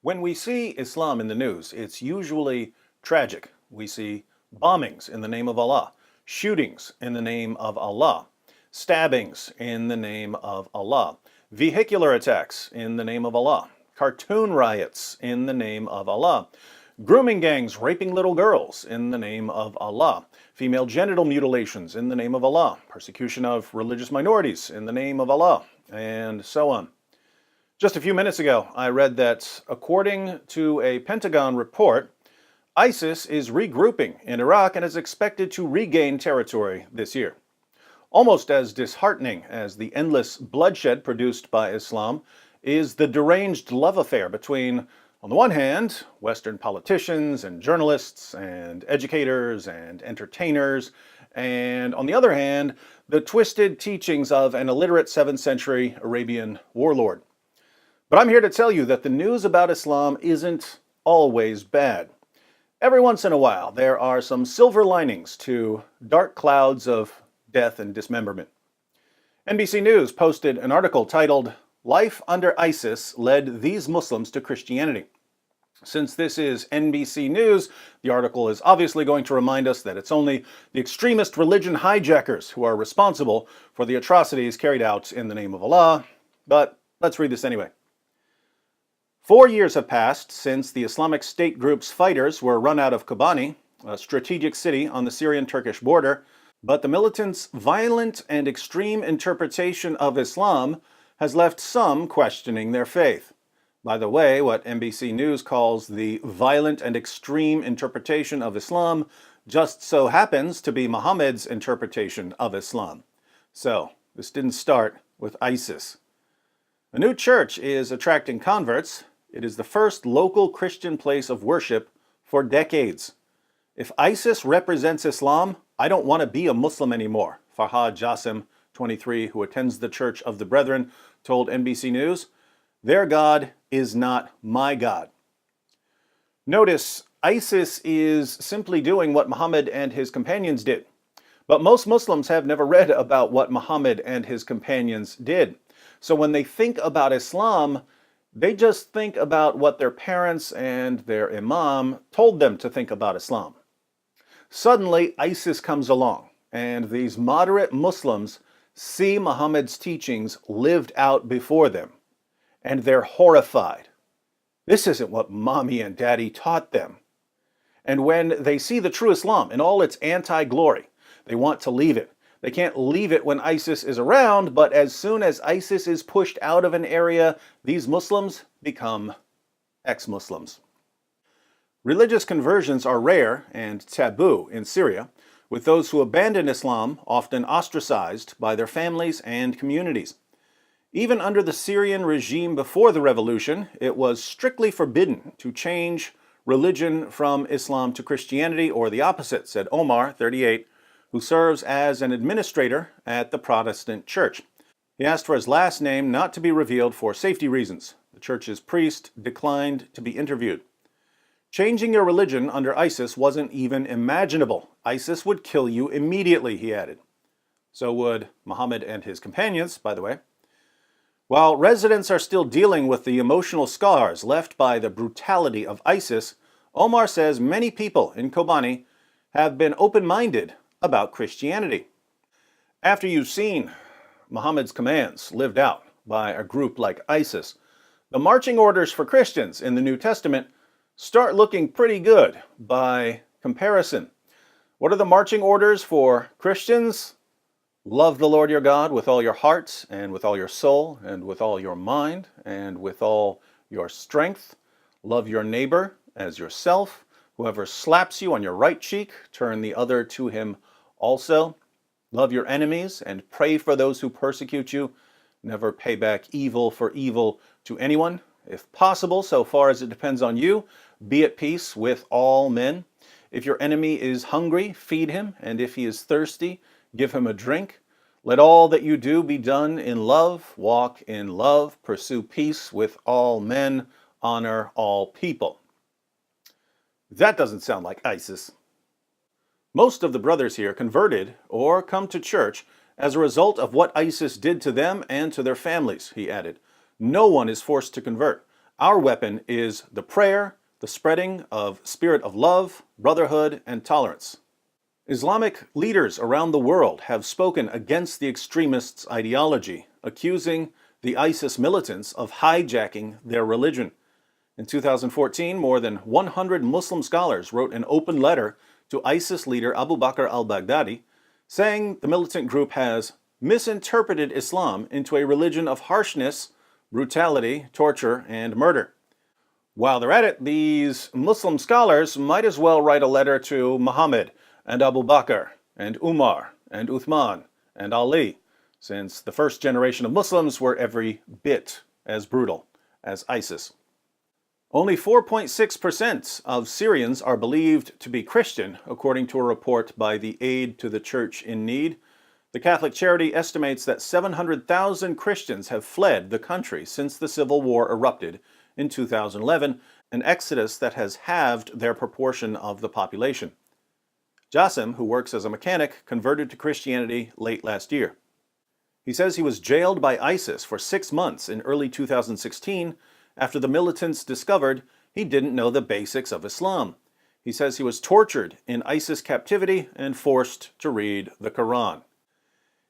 When we see Islam in the news, it's usually tragic. We see bombings in the name of Allah, shootings in the name of Allah, stabbings in the name of Allah, vehicular attacks in the name of Allah, cartoon riots in the name of Allah, grooming gangs raping little girls in the name of Allah, female genital mutilations in the name of Allah, persecution of religious minorities in the name of Allah, and so on. Just a few minutes ago, I read that according to a Pentagon report, ISIS is regrouping in Iraq and is expected to regain territory this year. Almost as disheartening as the endless bloodshed produced by Islam is the deranged love affair between, on the one hand, Western politicians and journalists and educators and entertainers, and on the other hand, the twisted teachings of an illiterate 7th century Arabian warlord. But I'm here to tell you that the news about Islam isn't always bad. Every once in a while, there are some silver linings to dark clouds of death and dismemberment. NBC News posted an article titled, "Life Under ISIS Led These Muslims to Christianity." Since this is NBC News, the article is obviously going to remind us that it's only the extremist religion hijackers who are responsible for the atrocities carried out in the name of Allah. But let's read this anyway. 4 years have passed since the Islamic State group's fighters were run out of Kobani, a strategic city on the Syrian-Turkish border, but the militants' violent and extreme interpretation of Islam has left some questioning their faith. By the way, what NBC News calls the violent and extreme interpretation of Islam just so happens to be Muhammad's interpretation of Islam. So, this didn't start with ISIS. A new church is attracting converts. It is the first local Christian place of worship for decades. If ISIS represents Islam, I don't want to be a Muslim anymore, Farhad Jassim, 23, who attends the Church of the Brethren, told NBC News. Their God is not my God. Notice, ISIS is simply doing what Muhammad and his companions did. But most Muslims have never read about what Muhammad and his companions did. So when they think about Islam, they just think about what their parents and their imam told them to think about Islam. Suddenly, ISIS comes along, and these moderate Muslims see Muhammad's teachings lived out before them, and they're horrified. This isn't what mommy and daddy taught them. And when they see the true Islam in all its anti-glory, they want to leave it. They can't leave it when ISIS is around, but as soon as ISIS is pushed out of an area, these Muslims become ex-Muslims. Religious conversions are rare and taboo in Syria, with those who abandon Islam often ostracized by their families and communities. Even under the Syrian regime before the revolution, it was strictly forbidden to change religion from Islam to Christianity or the opposite, said Omar, 38, who serves as an administrator at the Protestant church. He asked for his last name not to be revealed for safety reasons. The church's priest declined to be interviewed. Changing your religion under ISIS wasn't even imaginable. ISIS would kill you immediately, he added. So would Muhammad and his companions, by the way. While residents are still dealing with the emotional scars left by the brutality of ISIS, Omar says many people in Kobani have been open-minded about Christianity. After you've seen Muhammad's commands lived out by a group like ISIS, the marching orders for Christians in the New Testament start looking pretty good by comparison. What are the marching orders for Christians? Love the Lord your God with all your heart and with all your soul and with all your mind and with all your strength. Love your neighbor as yourself. Whoever slaps you on your right cheek, turn the other to him also. Love your enemies and pray for those who persecute you. Never pay back evil for evil to anyone. If possible, so far as it depends on you, be at peace with all men. If your enemy is hungry, feed him, and if he is thirsty, give him a drink. Let all that you do be done in love. Walk in love. Pursue peace with all men. Honor all people. That doesn't sound like ISIS. Most of the brothers here converted or come to church as a result of what ISIS did to them and to their families, he added. No one is forced to convert. Our weapon is the prayer, the spreading of spirit of love, brotherhood, and tolerance. Islamic leaders around the world have spoken against the extremists' ideology, accusing the ISIS militants of hijacking their religion. In 2014, more than 100 Muslim scholars wrote an open letter to ISIS leader Abu Bakr al-Baghdadi, saying the militant group has misinterpreted Islam into a religion of harshness, brutality, torture, and murder. While they're at it, these Muslim scholars might as well write a letter to Muhammad and Abu Bakr and Umar and Uthman and Ali, since the first generation of Muslims were every bit as brutal as ISIS. Only 4.6% of Syrians are believed to be Christian, according to a report by the Aid to the Church in Need. The Catholic charity estimates that 700,000 Christians have fled the country since the civil war erupted in 2011, an exodus that has halved their proportion of the population. Jassim, who works as a mechanic, converted to Christianity late last year. He says he was jailed by ISIS for 6 months in early 2016 after the militants discovered he didn't know the basics of Islam. He says he was tortured in ISIS captivity and forced to read the Quran.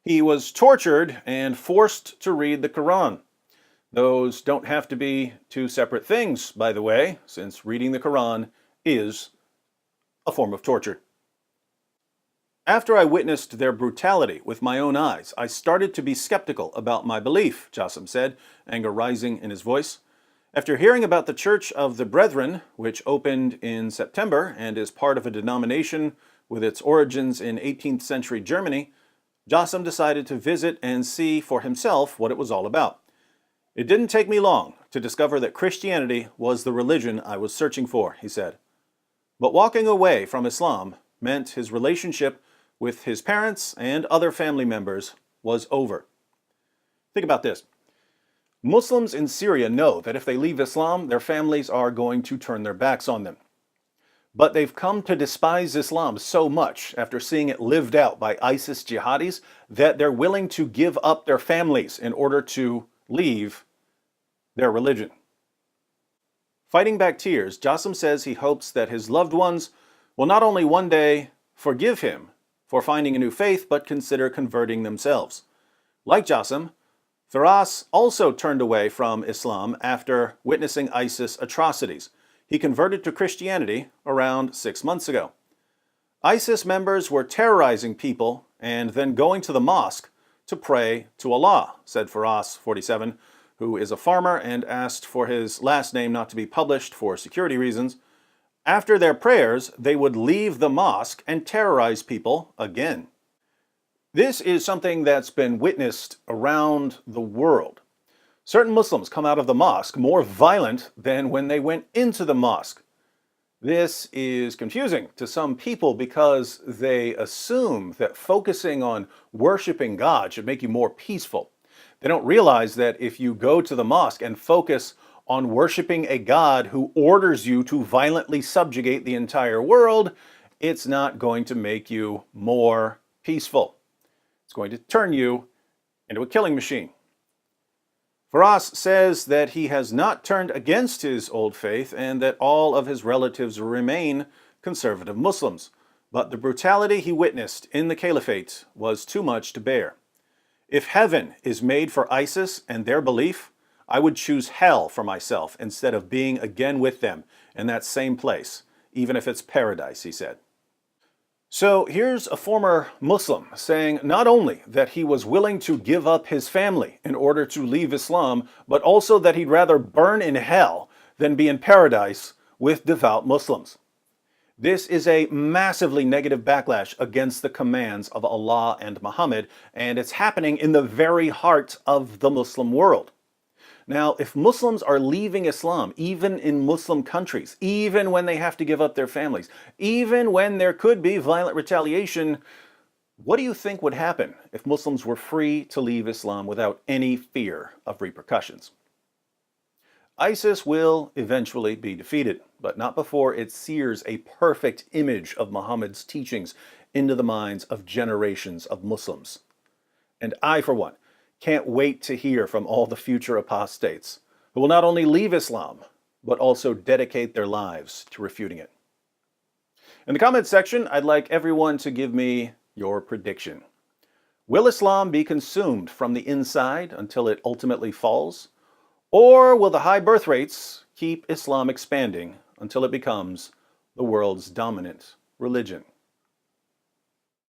He was tortured and forced to read the Quran. Those don't have to be two separate things, by the way, since reading the Quran is a form of torture. After I witnessed their brutality with my own eyes, I started to be skeptical about my belief, Jassim said, anger rising in his voice. After hearing about the Church of the Brethren, which opened in September and is part of a denomination with its origins in 18th century Germany, Jassim decided to visit and see for himself what it was all about. It didn't take me long to discover that Christianity was the religion I was searching for, he said. But walking away from Islam meant his relationship with his parents and other family members was over. Think about this. Muslims in Syria know that if they leave Islam, their families are going to turn their backs on them. But they've come to despise Islam so much after seeing it lived out by ISIS jihadis that they're willing to give up their families in order to leave their religion. Fighting back tears, Jassim says he hopes that his loved ones will not only one day forgive him for finding a new faith, but consider converting themselves. Like Jassim, Firas also turned away from Islam after witnessing ISIS atrocities. He converted to Christianity around 6 months ago. ISIS members were terrorizing people and then going to the mosque to pray to Allah, said Firas, 47, who is a farmer and asked for his last name not to be published for security reasons. After their prayers, they would leave the mosque and terrorize people again. This is something that's been witnessed around the world. Certain Muslims come out of the mosque more violent than when they went into the mosque. This is confusing to some people because they assume that focusing on worshiping God should make you more peaceful. They don't realize that if you go to the mosque and focus on worshiping a God who orders you to violently subjugate the entire world, it's not going to make you more peaceful. It's going to turn you into a killing machine. Firas says that he has not turned against his old faith and that all of his relatives remain conservative Muslims. But the brutality he witnessed in the caliphate was too much to bear. If heaven is made for ISIS and their belief, I would choose hell for myself instead of being again with them in that same place, even if it's paradise, he said. So here's a former Muslim saying not only that he was willing to give up his family in order to leave Islam, but also that he'd rather burn in hell than be in paradise with devout Muslims. This is a massively negative backlash against the commands of Allah and Muhammad, and it's happening in the very heart of the Muslim world. Now, if Muslims are leaving Islam, even in Muslim countries, even when they have to give up their families, even when there could be violent retaliation, what do you think would happen if Muslims were free to leave Islam without any fear of repercussions? ISIS will eventually be defeated, but not before it sears a perfect image of Muhammad's teachings into the minds of generations of Muslims. And I, for one, can't wait to hear from all the future apostates who will not only leave Islam, but also dedicate their lives to refuting it. In the comments section, I'd like everyone to give me your prediction. Will Islam be consumed from the inside until it ultimately falls? Or will the high birth rates keep Islam expanding until it becomes the world's dominant religion?